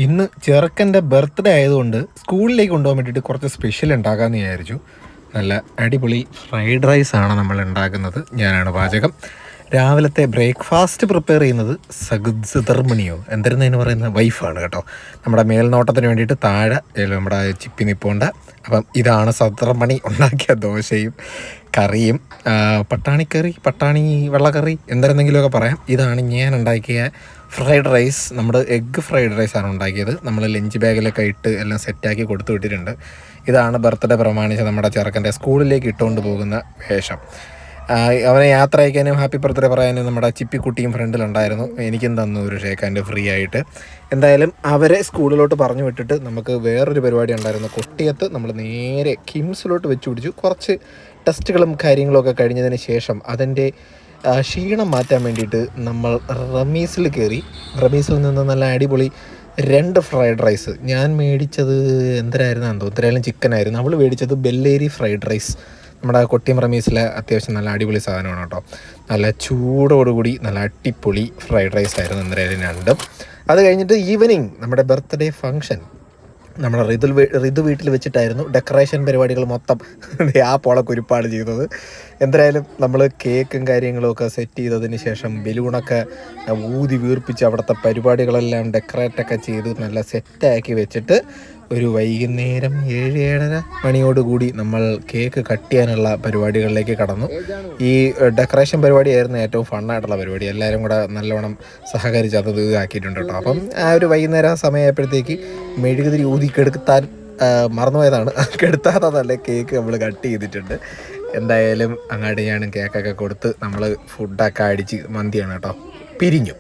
ഇന്ന് ചെറുക്കൻ്റെ ബർത്ത്ഡേ ആയതുകൊണ്ട് സ്കൂളിലേക്ക് കൊണ്ടുപോകാൻ വേണ്ടിയിട്ട് കുറച്ച് സ്പെഷ്യൽ ഉണ്ടാക്കാമെന്ന് വിചാരിച്ചു. നല്ല അടിപൊളി ഫ്രൈഡ് റൈസാണ് നമ്മൾ ഉണ്ടാക്കുന്നത്. ഞാനാണ് പാചകം. രാവിലത്തെ ബ്രേക്ക്ഫാസ്റ്റ് പ്രിപ്പയർ ചെയ്യുന്നത് സഗുദ്സധർമ്മണിയോ എന്തായിരുന്നു പറയുന്ന വൈഫാണ് കേട്ടോ. നമ്മുടെ മേൽനോട്ടത്തിന് വേണ്ടിയിട്ട് താഴെ നമ്മുടെ ചിപ്പി നിപ്പോണ്ട. അപ്പം ഇതാണ് സധർമ്മണി ഉണ്ടാക്കിയ ദോശയും കറിയും, പട്ടാണി വെള്ളക്കറി എന്തെങ്കിലുമൊക്കെ പറയാം. ഇതാണ് ഞാൻ ഉണ്ടാക്കിയ ഫ്രൈഡ് റൈസ്. നമ്മുടെ എഗ്ഗ് ഫ്രൈഡ് റൈസാണ് ഉണ്ടാക്കിയത്. നമ്മൾ ലഞ്ച് ബാഗിലൊക്കെ ഇട്ട് എല്ലാം സെറ്റാക്കി കൊടുത്തു വിട്ടിട്ടുണ്ട്. ഇതാണ് ബർത്ത്ഡേ പ്രമാണിച്ച് നമ്മുടെ ചെറുക്കൻ്റെ സ്കൂളിലേക്ക് ഇട്ടുകൊണ്ട് പോകുന്ന വേഷം. അവനെ യാത്ര അയക്കാനും ഹാപ്പി ബർത്ത്ഡേ പറയാനും നമ്മുടെ ചിപ്പിക്കുട്ടിയും ഫ്രണ്ടിലുണ്ടായിരുന്നു. എനിക്കും തന്നു ഒരു ഷേക്ക് ഹാൻഡ് ഫ്രീ ആയിട്ട്. എന്തായാലും അവരെ സ്കൂളിലോട്ട് പറഞ്ഞു വിട്ടിട്ട് നമുക്ക് വേറൊരു പരിപാടി ഉണ്ടായിരുന്നു. കൊട്ടിയത്ത് നമ്മൾ നേരെ കിംസിലോട്ട് വെച്ച് പിടിച്ചു. കുറച്ച് ടെസ്റ്റുകളും കാര്യങ്ങളൊക്കെ കഴിഞ്ഞതിന് ശേഷം അതിൻ്റെ ക്ഷീണം മാറ്റാൻ വേണ്ടിയിട്ട് നമ്മൾ റമീസിൽ കയറി. റമീസിൽ നിന്ന് നല്ല അടിപൊളി 2 ഫ്രൈഡ് റൈസ്. ഞാൻ മേടിച്ചത് എന്തരായിരുന്നു എന്തോ, എന്തായാലും ചിക്കനായിരുന്നു. അവൾ മേടിച്ചത് ബെല്ലേരി ഫ്രൈഡ് റൈസ്. നമ്മുടെ കൊട്ടിയം റമീസിലെ അത്യാവശ്യം നല്ല അടിപൊളി സാധനമാണ് കേട്ടോ. നല്ല ചൂടോടുകൂടി നല്ല അടിപൊളി ഫ്രൈഡ് റൈസ് ആയിരുന്നു എന്തായാലും രണ്ടും. അത് കഴിഞ്ഞിട്ട് ഈവനിങ് നമ്മുടെ ബർത്ത്ഡേ ഫംഗ്ഷൻ നമ്മുടെ ഋതു വീട്ടിൽ വെച്ചിട്ടായിരുന്നു. ഡെക്കറേഷൻ പരിപാടികൾ മൊത്തം ആ കുരുപ്പാട് ചെയ്തത്. എന്തായാലും നമ്മൾ കേക്കും കാര്യങ്ങളും ഒക്കെ സെറ്റ് ചെയ്തതിന് ശേഷം ബലൂണൊക്കെ ഊതി വീർപ്പിച്ച് അവിടുത്തെ പരിപാടികളെല്ലാം ഡെക്കറേറ്റൊക്കെ ചെയ്ത് നല്ല സെറ്റാക്കി വെച്ചിട്ട് ഒരു വൈകുന്നേരം 7-7:30 മണിയോടുകൂടി നമ്മൾ കേക്ക് കട്ട് ചെയ്യാനുള്ള പരിപാടികളിലേക്ക് കടന്നു. ഈ ഡെക്കറേഷൻ പരിപാടിയായിരുന്നു ഏറ്റവും ഫണ്ണായിട്ടുള്ള പരിപാടി. എല്ലാവരും കൂടെ നല്ലോണം സഹകരിച്ച് അത് ആക്കിയിട്ടുണ്ട് കേട്ടോ. അപ്പം ആ ഒരു വൈകുന്നേരം സമയമായപ്പോഴത്തേക്ക് മെഴുകുതിരി ഊതിക്കെടുത്താൻ മറന്നുപോയതാണ്. കെടുത്താത്തതല്ലേ, കേക്ക് നമ്മൾ കട്ട് ചെയ്തിട്ടുണ്ട്. എന്തായാലും അങ്ങോട്ട് ഞാൻ കേക്കൊക്കെ കൊടുത്ത് നമ്മൾ ഫുഡൊക്കെ അടിച്ച് മന്തിയാണ് കേട്ടോ. പിരിഞ്ഞു.